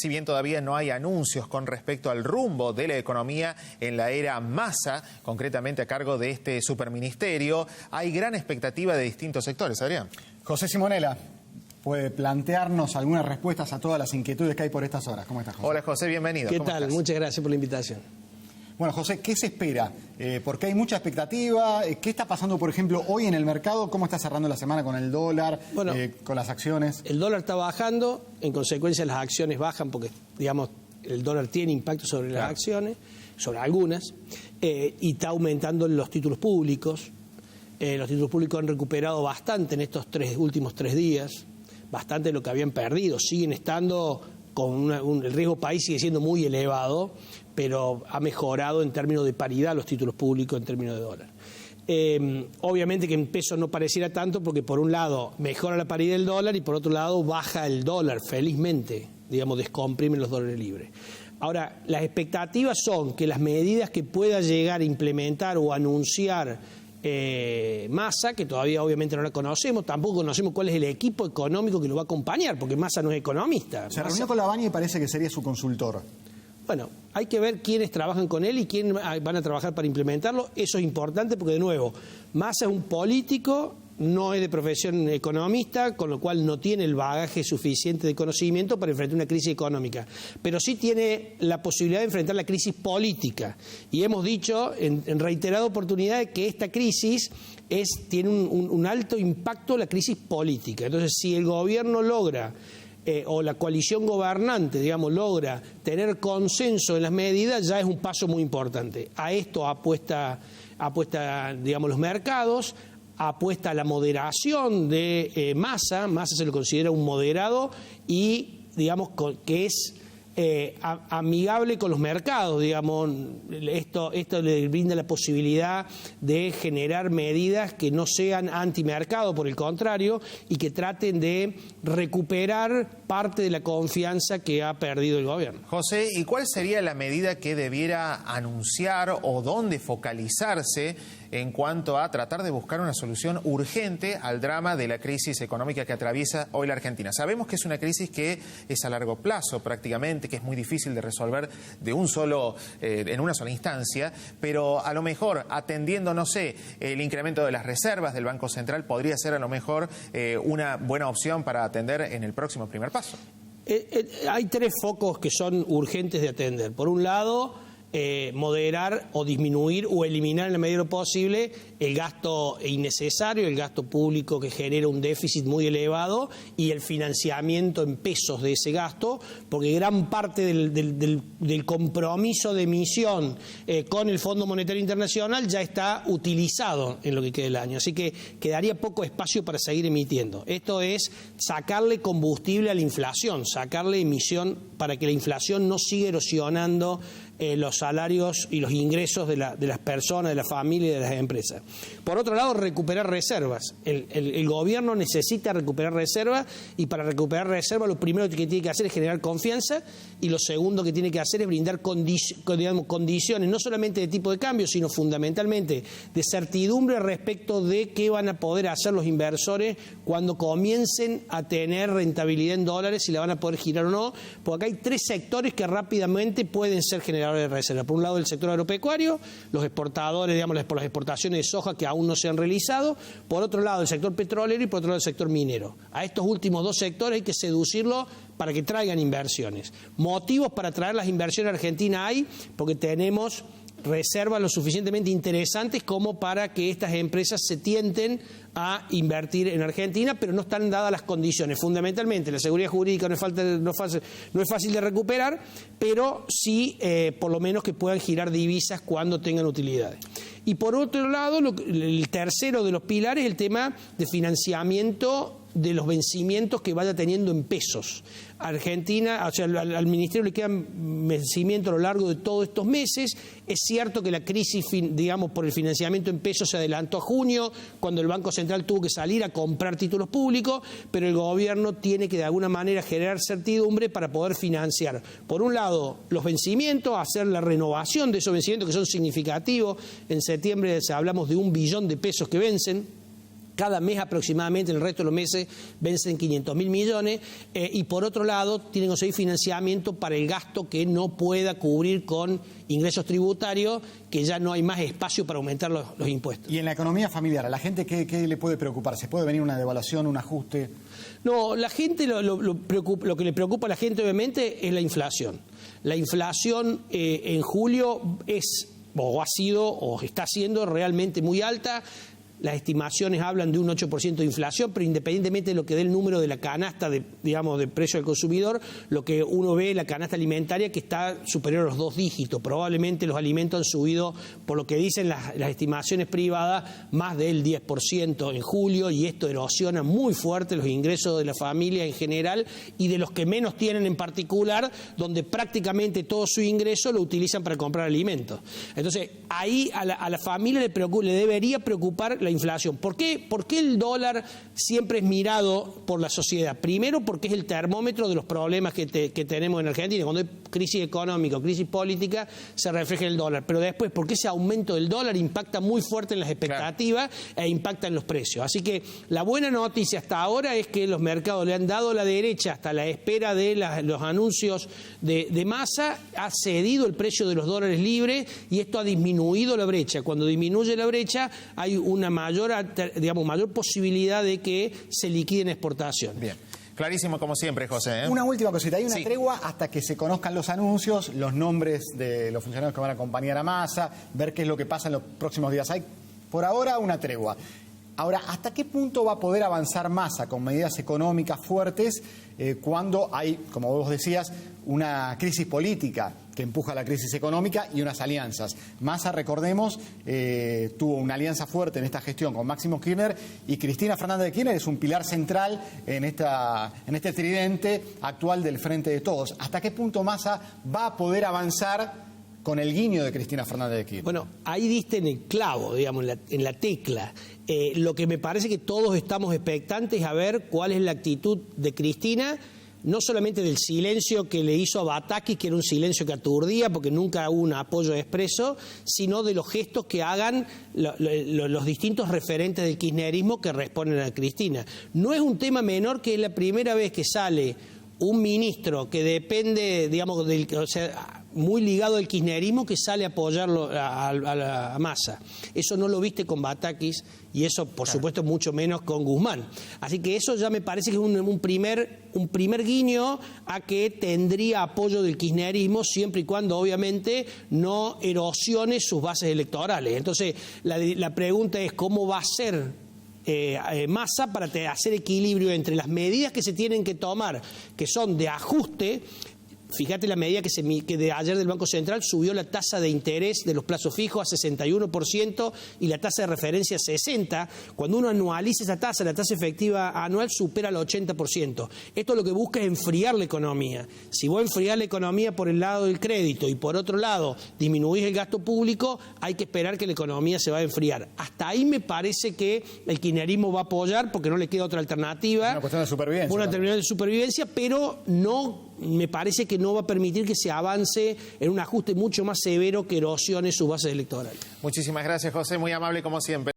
si bien todavía no hay anuncios con respecto al rumbo de la economía en la era Massa, concretamente a cargo de este superministerio, hay gran expectativa de distintos sectores. Adrián. José Simonella puede plantearnos algunas respuestas a todas las inquietudes que hay por estas horas. ¿Cómo estás, José? Hola, José, bienvenido. ¿Qué tal? Muchas gracias por la invitación. Bueno, José, ¿qué se espera? Porque hay mucha expectativa. ¿Qué está pasando, por ejemplo, hoy en el mercado? ¿Cómo está cerrando la semana con el dólar, bueno, con las acciones? El dólar está bajando, en consecuencia las acciones bajan porque, digamos, el dólar tiene impacto sobre las acciones, sobre algunas, y está aumentando los títulos públicos. Los títulos públicos han recuperado bastante en estos últimos 3 días, bastante de lo que habían perdido. Siguen estando con el riesgo país sigue siendo muy elevado, pero ha mejorado en términos de paridad los títulos públicos en términos de dólar. Obviamente que en pesos no pareciera tanto porque por un lado mejora la paridad del dólar y por otro lado baja el dólar, felizmente, digamos, descomprimen los dólares libres. Ahora, las expectativas son que las medidas que pueda llegar a implementar o anunciar Massa, que todavía obviamente no la conocemos, tampoco conocemos cuál es el equipo económico que lo va a acompañar, porque Massa no es economista. Se reunió con Lavagna y parece que sería su consultor. Bueno, hay que ver quiénes trabajan con él y quiénes van a trabajar para implementarlo. Eso es importante porque, de nuevo, Massa es un político, no es de profesión economista, con lo cual no tiene el bagaje suficiente de conocimiento para enfrentar una crisis económica. Pero sí tiene la posibilidad de enfrentar la crisis política. Y hemos dicho en reiteradas oportunidades que esta crisis tiene un alto impacto en la crisis política. Entonces, si el gobierno logra o la coalición gobernante, digamos, logra tener consenso en las medidas, ya es un paso muy importante. A esto apuesta, digamos, los mercados, apuesta a la moderación de Massa. Massa se lo considera un moderado y, digamos, que es amigable con los mercados, digamos. Esto le brinda la posibilidad de generar medidas que no sean antimercado, por el contrario, y que traten de recuperar parte de la confianza que ha perdido el gobierno. José, ¿y cuál sería la medida que debiera anunciar o dónde focalizarse en cuanto a tratar de buscar una solución urgente al drama de la crisis económica que atraviesa hoy la Argentina? Sabemos que es una crisis que es a largo plazo prácticamente, que es muy difícil de resolver en una sola instancia, pero a lo mejor atendiendo, no sé, el incremento de las reservas del Banco Central podría ser a lo mejor una buena opción para atender en el próximo primer paso. Hay 3 focos que son urgentes de atender. Por un lado, moderar o disminuir o eliminar en la medida de lo posible el gasto innecesario, el gasto público que genera un déficit muy elevado y el financiamiento en pesos de ese gasto, porque gran parte del compromiso de emisión con el Fondo Monetario Internacional ya está utilizado en lo que queda del año, así que quedaría poco espacio para seguir emitiendo. Esto es sacarle combustible a la inflación, sacarle emisión para que la inflación no siga erosionando los salarios y los ingresos de las personas, de la familia y de las empresas. Por otro lado, recuperar reservas. El gobierno necesita recuperar reservas y para recuperar reservas lo primero que tiene que hacer es generar confianza y lo segundo que tiene que hacer es brindar condiciones, no solamente de tipo de cambio, sino fundamentalmente de certidumbre respecto de qué van a poder hacer los inversores cuando comiencen a tener rentabilidad en dólares, si la van a poder girar o no, porque acá hay 3 sectores que rápidamente pueden ser generadores de reserva. Por un lado, el sector agropecuario, los exportadores, digamos, por las exportaciones de soja que aún no se han realizado. Por otro lado, el sector petrolero y por otro lado, el sector minero. A estos últimos 2 sectores hay que seducirlos para que traigan inversiones. Motivos para traer las inversiones a Argentina hay, porque tenemos reservas lo suficientemente interesantes como para que estas empresas se tienten a invertir en Argentina, pero no están dadas las condiciones. Fundamentalmente, la seguridad jurídica no es fácil de recuperar, pero sí, por lo menos que puedan girar divisas cuando tengan utilidades. Y por otro lado, el tercero de los pilares es el tema de financiamiento de los vencimientos que vaya teniendo en pesos. Argentina, o sea, al Ministerio le quedan vencimientos a lo largo de todos estos meses. Es cierto que la crisis, digamos, por el financiamiento en pesos se adelantó a junio, cuando el Banco Central tuvo que salir a comprar títulos públicos, pero el gobierno tiene que de alguna manera generar certidumbre para poder financiar, por un lado, los vencimientos, hacer la renovación de esos vencimientos que son significativos. En septiembre hablamos de 1 billón de pesos que vencen. cada mes aproximadamente, en el resto de los meses vencen 500.000 millones, y por otro lado tienen que conseguir financiamiento para el gasto que no pueda cubrir con ingresos tributarios, que ya no hay más espacio para aumentar los impuestos. Y en la economía familiar, ¿a la gente qué le puede preocupar? ¿Se puede venir una devaluación, un ajuste? No, la gente lo que le preocupa a la gente obviamente es la inflación. La inflación en julio es, o ha sido, o está siendo realmente muy alta. Las estimaciones hablan de un 8% de inflación, pero independientemente de lo que dé el número de la canasta, de precio del consumidor, lo que uno ve en la canasta alimentaria que está superior a los 2 dígitos. Probablemente los alimentos han subido, por lo que dicen las estimaciones privadas, más del 10% en julio, y esto erosiona muy fuerte los ingresos de la familia en general y de los que menos tienen en particular, donde prácticamente todo su ingreso lo utilizan para comprar alimentos. Entonces, ahí a la familia le debería preocupar la inflación. ¿Por qué el dólar siempre es mirado por la sociedad? Primero, porque es el termómetro de los problemas que tenemos en Argentina. Cuando hay crisis económica o crisis política, se refleja en el dólar. Pero después, porque ese aumento del dólar impacta muy fuerte en las expectativas e impacta en los precios. Así que la buena noticia hasta ahora es que los mercados le han dado la derecha hasta la espera de los anuncios de Massa, ha cedido el precio de los dólares libres y esto ha disminuido la brecha. Cuando disminuye la brecha, hay una mayor posibilidad de que se liquiden exportaciones. Bien. Clarísimo como siempre, José. Una última cosita, hay una tregua hasta que se conozcan los anuncios, los nombres de los funcionarios que van a acompañar a Massa, ver qué es lo que pasa en los próximos días. Hay por ahora una tregua. Ahora, ¿hasta qué punto va a poder avanzar Massa con medidas económicas fuertes cuando hay, como vos decías, una crisis política que empuja la crisis económica y unas alianzas? Massa, recordemos, tuvo una alianza fuerte en esta gestión con Máximo Kirchner, y Cristina Fernández de Kirchner es un pilar central en este tridente actual del Frente de Todos. ¿Hasta qué punto Massa va a poder avanzar con el guiño de Cristina Fernández de Kirchner? Bueno, ahí diste en el clavo, digamos, en la tecla. Lo que me parece que todos estamos expectantes a ver cuál es la actitud de Cristina, no solamente del silencio que le hizo a Batakis, que era un silencio que aturdía porque nunca hubo un apoyo expreso, sino de los gestos que hagan los distintos referentes del kirchnerismo que responden a Cristina. No es un tema menor que es la primera vez que sale un ministro que depende, digamos, muy ligado al kirchnerismo, que sale a apoyarlo a Massa. Eso no lo viste con Batakis y eso, por supuesto, mucho menos con Guzmán. Así que eso ya me parece que es un primer guiño a que tendría apoyo del kirchnerismo, siempre y cuando, obviamente, no erosione sus bases electorales. Entonces, la pregunta es cómo va a ser Massa para hacer equilibrio entre las medidas que se tienen que tomar, que son de ajuste. Fíjate la medida que de ayer del Banco Central subió la tasa de interés de los plazos fijos a 61% y la tasa de referencia a 60%. Cuando uno anualiza esa tasa, la tasa efectiva anual supera el 80%. Esto lo que busca es enfriar la economía. Si vos enfriás la economía por el lado del crédito y por otro lado disminuís el gasto público, hay que esperar que la economía se va a enfriar. Hasta ahí me parece que el kirchnerismo va a apoyar porque no le queda otra alternativa. Una cuestión de supervivencia. Una cuestión de supervivencia, pero no, me parece que no va a permitir que se avance en un ajuste mucho más severo que erosione sus bases electorales. Muchísimas gracias, José, muy amable como siempre.